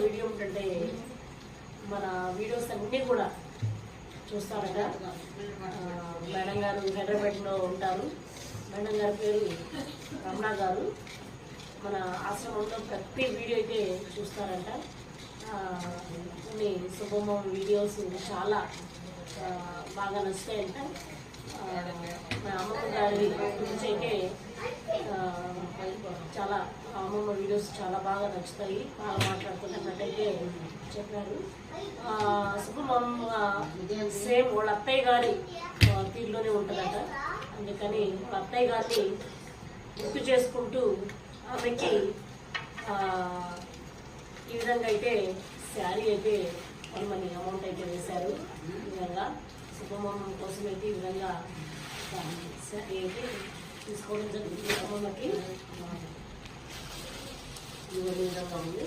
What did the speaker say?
Video ఏంటంటే మన videos అన్నీ కూడా చూస్తారట. మేడం గారు హైదరాబాద్లో ఉంటారు. మేడం గారి పేరు రమణ గారు. మన ఆశ్రమంలో ప్రతి వీడియో అయితే చూస్తారంట. కొన్ని శుభమం వీడియోస్ చాలా బాగా నచ్చుతాయంట. మా అమ్మమ్మ గారి గురించి అయితే చాలా అమ్మమ్మ వీడియోస్ చాలా బాగా నచ్చుతాయి, బాగా మాట్లాడుతున్నట్టయితే చెప్పారు. శుభమం సేమ్ వాళ్ళ అత్తయ్య గారి తీరులోనే ఉంటుందట. అందుకని వాళ్ళ అత్తయ్య గారిని గుర్తు చేసుకుంటూ ఆమెకి ఈ విధంగా అయితే శారీ అయితే మనీ అమౌంట్ అయితే వేశారు. ఈ విధంగా శుభమం కోసం అయితే ఈ విధంగా శారీ అయితే తీసుకోవడం జరిగింది. అమ్మమ్మకి ఈ విధంగా ఉంది.